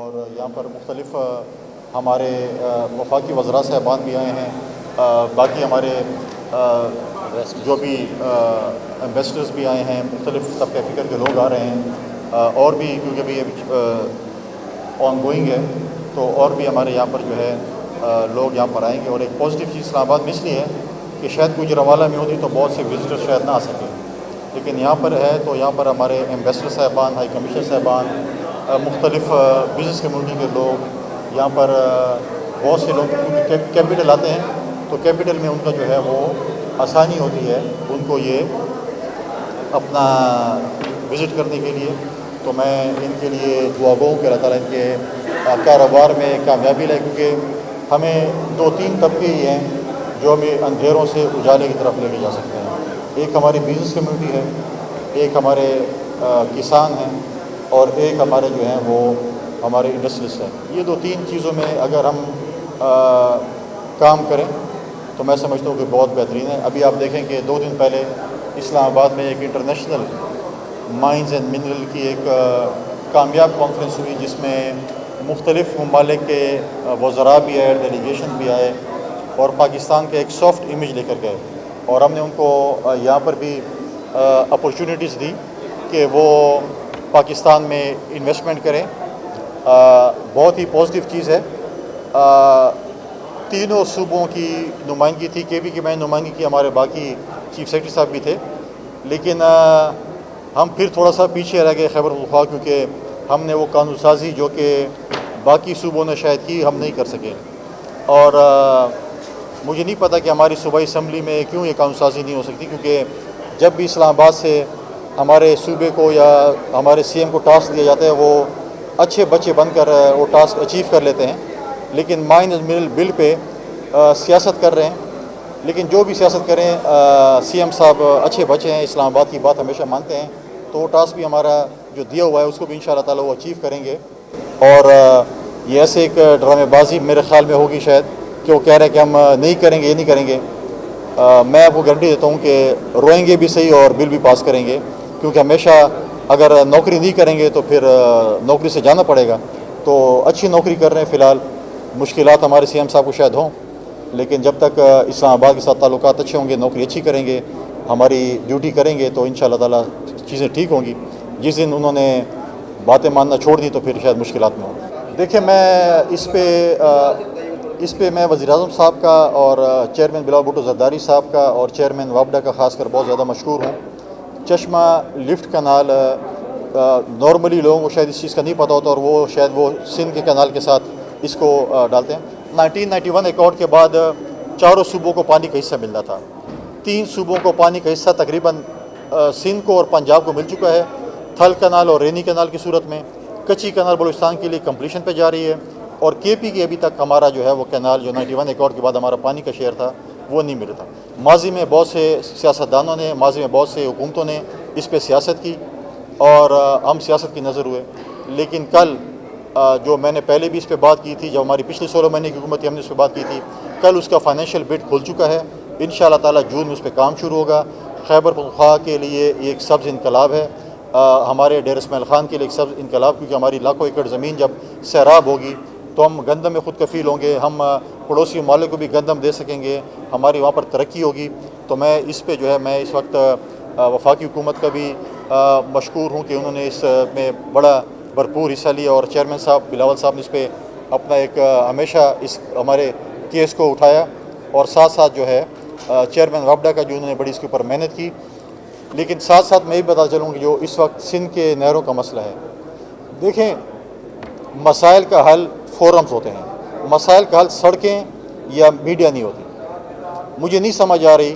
اور یہاں پر مختلف ہمارے وفاقی وزراء صاحبان بھی آئے ہیں، باقی ہمارے جو بھی ایمبیسڈرز بھی آئے ہیں، مختلف طبقہ فکر کے لوگ آ رہے ہیں، اور بھی کیونکہ ابھی آن گوئنگ ہے تو اور بھی ہمارے یہاں پر جو ہے لوگ یہاں پر آئیں گے۔ اور ایک پازیٹیو چیز اسلام آباد میں اس لیے ہے کہ شاید گوجرانوالہ میں ہوتی تو بہت سے وزٹر شاید نہ آ سکیں، لیکن یہاں پر ہے تو یہاں پر ہمارے ایمبیسڈر صاحبان، ہائی کمشنر صاحبان، مختلف بزنس کمیونٹی کے لوگ یہاں پر، بہت سے لوگ کیونکہ کیپٹل آتے ہیں تو کیپٹل میں ان کا جو ہے وہ آسانی ہوتی ہے ان کو یہ اپنا وزٹ کرنے کے لیے۔ تو میں ان کے لیے دعا گو کہ اللہ تعالیٰ ان کے کاروبار میں کامیابی لائے، کیونکہ ہمیں 2-3 طبقے ہی ہیں جو ہمیں اندھیروں سے اجالے کی طرف لے کے جا سکتے ہیں۔ ایک ہماری بزنس کمیونٹی ہے، ایک ہمارے کسان ہیں، اور ایک ہمارے جو ہیں وہ ہمارے انڈسٹریلسٹ ہیں۔ یہ 2-3 چیزوں میں اگر ہم کام کریں تو میں سمجھتا ہوں کہ بہت بہترین ہے۔ ابھی آپ دیکھیں کہ 2 دن پہلے اسلام آباد میں ایک انٹرنیشنل مائنز اینڈ منرل کی ایک کامیاب کانفرنس ہوئی، جس میں مختلف ممالک کے وزراء بھی آئے، ڈیلیگیشن بھی آئے، اور پاکستان کے ایک سافٹ امیج لے کر گئے، اور ہم نے ان کو یہاں پر بھی اپرچونٹیز دی کہ وہ پاکستان میں انویسٹمنٹ کریں۔ بہت ہی پازیٹیو چیز ہے۔ تینوں صوبوں کی نمائندگی تھی، کے پی کی میں نمائندگی کی، ہمارے باقی چیف سیکرٹری صاحب بھی تھے، لیکن ہم پھر تھوڑا سا پیچھے رہ گئے خیبر پختونخوا، کیونکہ ہم نے وہ قانون سازی جو کہ باقی صوبوں نے شاید کی، ہم نہیں کر سکے۔ اور مجھے نہیں پتہ کہ ہماری صوبائی اسمبلی میں کیوں یہ قانون سازی نہیں ہو سکتی، کیونکہ جب بھی اسلام آباد سے ہمارے صوبے کو یا ہمارے سی ایم کو ٹاسک دیا جاتا ہے، وہ اچھے بچے بن کر وہ ٹاسک اچیو کر لیتے ہیں، لیکن مائن اینڈ منرل بل پہ سیاست کر رہے ہیں۔ لیکن جو بھی سیاست کریں، سی ایم صاحب اچھے بچے ہیں، اسلام آباد کی بات ہمیشہ مانتے ہیں، تو وہ ٹاسک بھی ہمارا جو دیا ہوا ہے اس کو بھی انشاءاللہ تعالیٰ وہ اچیو کریں گے۔ اور یہ ایسے ایک ڈرامے بازی میرے خیال میں ہوگی شاید کہ وہ کہہ رہے ہیں کہ ہم نہیں کریں گے، یہ نہیں کریں گے۔ میں آپ کو گارنٹی دیتا ہوں کہ روئیں گے بھی صحیح اور بل بھی پاس کریں گے، کیونکہ ہمیشہ اگر نوکری نہیں کریں گے تو پھر نوکری سے جانا پڑے گا۔ تو اچھی نوکری کر رہے ہیں، فی الحال مشکلات ہمارے سی ایم صاحب کو شاید ہوں، لیکن جب تک اسلام آباد کے ساتھ تعلقات اچھے ہوں گے، نوکری اچھی کریں گے، ہماری ڈیوٹی کریں گے، تو انشاءاللہ تعالیٰ چیزیں ٹھیک ہوں گی۔ جس دن انہوں نے باتیں ماننا چھوڑ دی تو پھر شاید مشکلات میں ہوں۔ دیکھیں، میں اس پہ میں وزیر اعظم صاحب کا اور چیئرمین بلاول بھٹو زرداری صاحب کا اور چیئرمین وابڈا کا خاص کر بہت زیادہ مشکور ہوں۔ چشمہ لفٹ کنال نارملی لوگوں کو شاید اس چیز کا نہیں پتہ ہوتا، اور وہ شاید وہ سندھ کے کنال کے ساتھ اس کو ڈالتے ہیں۔ 1991 ایکارڈ کے بعد 4 صوبوں کو پانی کا حصہ ملنا تھا، 3 صوبوں کو پانی کا حصہ تقریباً سندھ کو اور پنجاب کو مل چکا ہے، تھل کنال اور رینی کنال کی صورت میں۔ کچی کنال بلوچستان کے لیے کمپلیشن پہ جا رہی ہے، اور کے پی کی ابھی تک ہمارا جو ہے وہ کینال جو 91 ایکارڈ کے بعد ہمارا پانی کا شیئر تھا وہ نہیں ملا تھا۔ ماضی میں بہت سے سیاستدانوں نے، ماضی میں بہت سے حکومتوں نے اس پہ سیاست کی، اور ہم سیاست کی نظر ہوئے، لیکن کل جو میں نے پہلے بھی اس پہ بات کی تھی، جب ہماری پچھلے 16 مہینے کی حکومت تھی ہم نے اس پہ بات کی تھی، کل اس کا فائنینشیل بڈ کھل چکا ہے۔ انشاءاللہ تعالیٰ جون میں اس پہ کام شروع ہوگا۔ خیبر پختونخوا کے لیے یہ ایک سبز انقلاب ہے، ہمارے ڈیر اسماعیل خان کے لیے ایک سبز انقلاب، کیونکہ ہماری لاکھوں ایکڑ زمین جب سیراب ہوگی تو ہم گندم میں خود کفیل ہوں گے، ہم پڑوسی ممالک کو بھی گندم دے سکیں گے، ہماری وہاں پر ترقی ہوگی۔ تو میں اس پہ جو ہے میں اس وقت وفاقی حکومت کا بھی مشکور ہوں کہ انہوں نے اس میں بڑا بھرپور حصہ لیا، اور چیئرمین صاحب بلاول صاحب نے اس پہ اپنا ایک ہمیشہ اس ہمارے کیس کو اٹھایا، اور ساتھ ساتھ جو ہے چیئرمین وابڈا کا جو انہوں نے بڑی اس کے اوپر محنت کی۔ لیکن ساتھ ساتھ میں یہ بتا چلوں کہ جو اس وقت سندھ کے نہروں کا مسئلہ ہے، دیکھیں مسائل کا حل فورمز ہوتے ہیں، مسائل کا حل سڑکیں یا میڈیا نہیں ہوتی۔ مجھے نہیں سمجھ آ رہی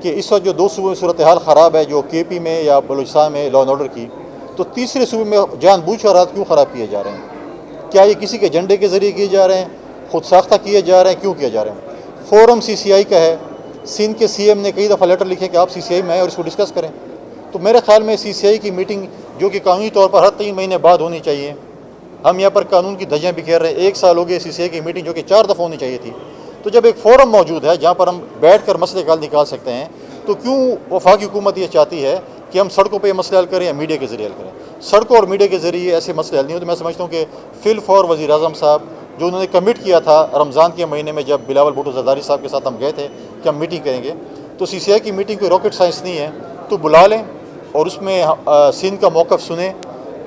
کہ اس وقت جو 2 صوبوں میں صورتحال خراب ہے، جو کے پی میں یا بلوچستان میں لا اینڈ آرڈر کی، تو تیسرے صوبے میں جان بوجھ کر حالات کیوں خراب کیے جا رہے ہیں؟ کیا یہ کسی کے ایجنڈے کے ذریعے کیے جا رہے ہیں، خود ساختہ کیے جا رہے ہیں، کیوں کیے جا رہے ہیں؟ فورم سی سی آئی کا ہے، سندھ کے سی ایم نے کئی دفعہ لیٹر لکھے کہ آپ سی سی آئی میں آئیں اور اس کو ڈسکس کریں۔ تو میرے خیال میں سی سی آئی کی میٹنگ جو کہ قانونی طور پر ہر 3 مہینے بعد ہونی چاہیے، ہم یہاں پر قانون کی دھجیاں بکھیر رہے ہیں۔ 1 سال ہو گئے سی سی آئی کی میٹنگ جو کہ 4 دفعہ ہونی چاہیے تھی۔ تو جب ایک فورم موجود ہے جہاں پر ہم بیٹھ کر مسئلے کا حل نکال سکتے ہیں، تو کیوں وفاقی حکومت یہ چاہتی ہے کہ ہم سڑکوں پہ یہ مسئلہ حل کریں یا میڈیا کے ذریعے حل کریں؟ سڑکوں اور میڈیا کے ذریعے ایسے مسئلے حل نہیں ہوتے. میں سمجھتا ہوں کہ فی الفور وزیر اعظم صاحب جو انہوں نے کمٹ کیا تھا رمضان کے مہینے میں جب بلاول بھٹو زرداری صاحب کے ساتھ ہم گئے تھے کہ ہم میٹنگ کریں گے, تو سی سی آئی کی میٹنگ کوئی راکٹ سائنس نہیں ہے, تو بلا لیں اور اس میں سندھ کا موقف سنیں,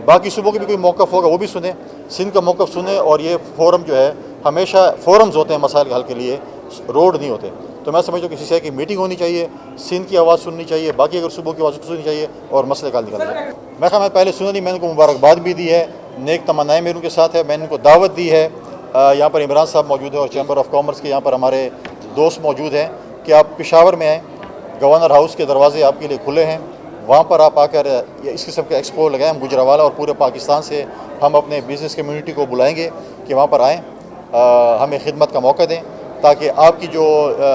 باقی صوبوں کے بھی کوئی موقف ہوگا وہ بھی سنیں, سندھ کا موقف سنیں. اور یہ فورم جو ہے ہمیشہ فورمز ہوتے ہیں مسائل کے حل کے لیے, روڈ نہیں ہوتے. تو میں سمجھتا ہوں کہ سی سی آئی کی میٹنگ ہونی چاہیے, سندھ کی آواز سننی چاہیے, باقی اگر صوبوں کی آواز سننی چاہیے اور مسئلے کا حل نکالنا چاہیے. میں خیال میں پہلے سنا نہیں, میں نے ان کو مبارکباد بھی دی ہے, نیک تمنائیں میرے ان کے ساتھ ہے. میں نے ان کو دعوت دی ہے, یہاں پر عمران صاحب موجود ہیں اور چیمبر آف کامرس کے یہاں پر ہمارے دوست موجود ہیں, کہ آپ پشاور میں آئیں, گورنر ہاؤس کے دروازے آپ کے لیے کھلے ہیں, وہاں پر آپ آ کر اس قسم کا ایکسپو لگائیں. ہم گجرانوالہ اور پورے پاکستان سے ہم اپنے بزنس کمیونٹی کو بلائیں گے کہ وہاں پر آئیں, ہمیں خدمت کا موقع دیں, تاکہ آپ کی جو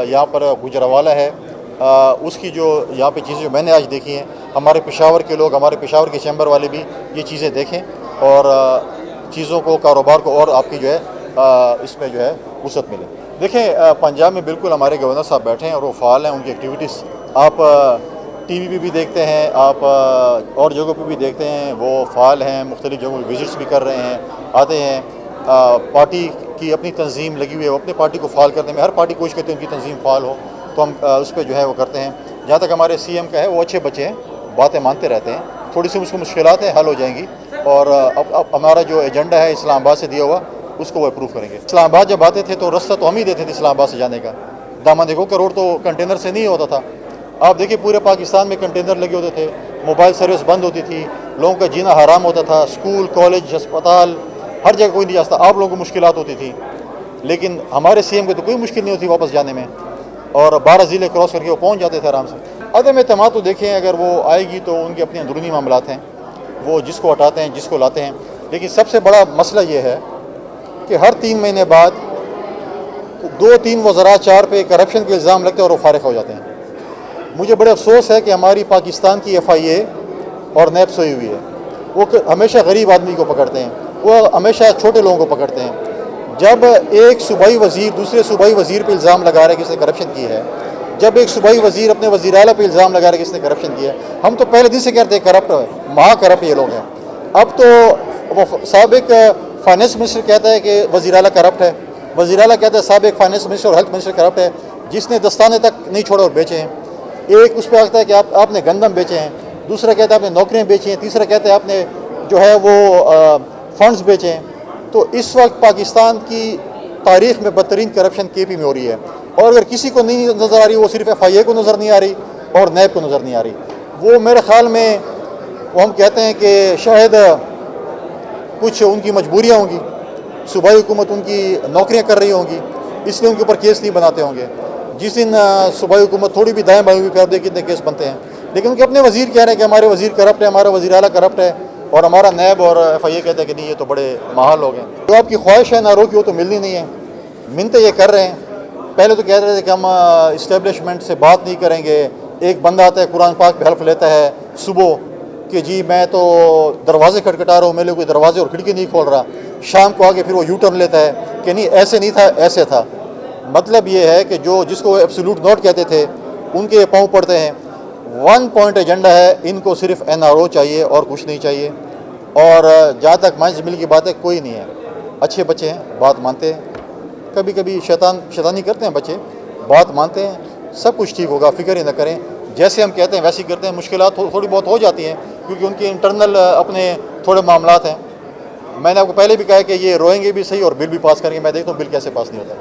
یہاں پر گجرانوالہ ہے اس کی جو یہاں پہ چیزیں جو میں نے آج دیکھی ہیں, ہمارے پشاور کے لوگ, ہمارے پشاور کے چیمبر والے بھی یہ چیزیں دیکھیں اور چیزوں کو, کاروبار کو اور آپ کی جو ہے اس میں جو ہے وسعت ملے. دیکھیں پنجاب میں بالکل ہمارے گورنر صاحب بیٹھے ہیں اور وہ فعال ہیں, ان کی ایکٹیویٹیز آپ ٹی وی پہ بھی دیکھتے ہیں, آپ اور جگہوں پہ بھی دیکھتے ہیں, وہ فعال ہیں, مختلف جگہوں پہ وزٹس بھی کر رہے ہیں, آتے ہیں. پارٹی کی اپنی تنظیم لگی ہوئی ہے, وہ اپنی پارٹی کو فعال کرنے میں, ہر پارٹی کوشش کرتی ہے ان کی تنظیم فعال ہو, تو ہم اس پہ جو ہے وہ کرتے ہیں. جہاں تک ہمارے سی ایم کا ہے, وہ اچھے بچے ہیں, باتیں مانتے رہتے ہیں, تھوڑی سی مشکلات ہیں حل ہو جائیں گی, اور اب ہمارا جو ایجنڈا ہے اسلام آباد سے دیا ہوا اس کو وہ اپروو کریں گے. اسلام آباد جب آتے تھے تو راستہ تو ہم ہی دیتے تھے اسلام آباد سے جانے کا, دامن کا روڈ تو کنٹینر سے نہیں ہوتا تھا. آپ دیکھیں پورے پاکستان میں کنٹینر لگے ہوتے تھے, موبائل سروس بند ہوتی تھی, لوگوں کا جینا حرام ہوتا تھا, اسکول کالج ہسپتال ہر جگہ کوئی نہیں جاتا, آپ لوگوں کو مشکلات ہوتی تھی. لیکن ہمارے سی ایم کو تو کوئی مشکل نہیں ہوتی واپس جانے میں, اور 12 ضلع کراس کر کے وہ پہنچ جاتے تھے آرام سے. عدم اعتماد تو دیکھیں اگر وہ آئے گی تو ان کے اپنے اندرونی معاملات ہیں, وہ جس کو ہٹاتے ہیں جس کو لاتے ہیں. لیکن سب سے بڑا مسئلہ یہ ہے کہ ہر 3 مہینے بعد 2-3 وزراء 4 پہ کرپشن کے الزام لگتے ہیں اور وہ فارغ ہو جاتے ہیں. مجھے بڑے افسوس ہے کہ ہماری پاکستان کی ایف آئی اے اور نیب سوئی ہوئی ہے, وہ ہمیشہ غریب آدمی کو پکڑتے ہیں, وہ ہمیشہ چھوٹے لوگوں کو پکڑتے ہیں. جب ایک صوبائی وزیر دوسرے صوبائی وزیر پہ الزام لگا رہا ہے کہ اس نے کرپشن کی ہے, جب ایک صوبائی وزیر اپنے وزیر اعلیٰ پہ الزام لگا رہا ہے کہ اس نے کرپشن کیا ہے, ہم تو پہلے دن سے کہتے ہیں کرپٹ ہے, مہا کرپٹ یہ لوگ ہیں. اب تو وہ سابق فائنانس منسٹر کہتا ہے کہ وزیر اعلیٰ کرپٹ ہے, وزیر اعلیٰ کہتا ہے سابق فائنانس منسٹر اور ہیلتھ منسٹر کرپٹ ہے, جس نے دستانے تک نہیں چھوڑے اور بیچے ہیں. ایک اس پہ آتا ہے کہ آپ نے گندم بیچے ہیں, دوسرا کہتا ہے آپ نے نوکریاں بیچی ہیں, تیسرا کہتا ہے آپ نے جو ہے وہ فنڈز بیچے ہیں. تو اس وقت پاکستان کی تاریخ میں بدترین کرپشن کے پی میں ہو رہی ہے, اور اگر کسی کو نہیں نظر آ رہی, وہ صرف ایف آئی اے کو نظر نہیں آ رہی اور نیب کو نظر نہیں آ رہی. وہ میرے خیال میں وہ ہم کہتے ہیں کہ شاید کچھ ان کی مجبوریاں ہوں گی, صوبائی حکومت ان کی نوکریاں کر رہی ہوں گی, اس لیے ان کے اوپر کیس نہیں بناتے ہوں گے. جس دن صوبائی حکومت تھوڑی بھی دائیں بائیں ہوئی کر دے کتنے کیس بنتے ہیں. لیکن ان کے اپنے وزیر کہہ رہے ہیں کہ ہمارے وزیر کرپٹ ہے, ہمارا وزیر اعلیٰ کرپٹ ہے, اور ہمارا نیب اور ایف آئی اے کہتے ہیں کہ نہیں یہ تو بڑے ماہر لوگ ہیں. جو آپ کی خواہش ہے نارو کی وہ تو ملنی نہیں ہے, منتیں یہ کر رہے ہیں. پہلے تو کہہ رہے تھے کہ ہم اسٹیبلشمنٹ سے بات نہیں کریں گے, ایک بندہ آتا ہے قرآن پاک پہ حلف لیتا ہے صبح کہ جی میں تو دروازے کھٹکھٹا رہا ہوں, میرے کوئی دروازے اور کھڑکی نہیں کھول رہا, شام کو آگے پھر وہ یو ٹرن لیتا ہے کہ نہیں ایسے نہیں تھا ایسے تھا. مطلب یہ ہے کہ جس کو ایبسولوٹ نوٹ کہتے تھے ان کے پاؤں پڑتے ہیں. 1 پوائنٹ ایجنڈا ہے, ان کو صرف این آر او چاہیے اور کچھ نہیں چاہیے. اور جہاں تک مائنڈ مل کی بات ہے, کوئی نہیں ہے, اچھے بچے ہیں, بات مانتے ہیں, کبھی کبھی شیطانی کرتے ہیں بچے, بات مانتے ہیں, سب کچھ ٹھیک ہوگا, فکر ہی نہ کریں, جیسے ہم کہتے ہیں ویسے ہی کرتے ہیں. مشکلات تھوڑی بہت ہو جاتی ہیں کیونکہ ان کے انٹرنل اپنے تھوڑے معاملات ہیں. میں نے آپ کو پہلے بھی کہا کہ یہ روئیں گے بھی صحیح اور بل بھی پاس کریں گے, میں دیکھتا ہوں بل کیسے پاس نہیں ہوتا.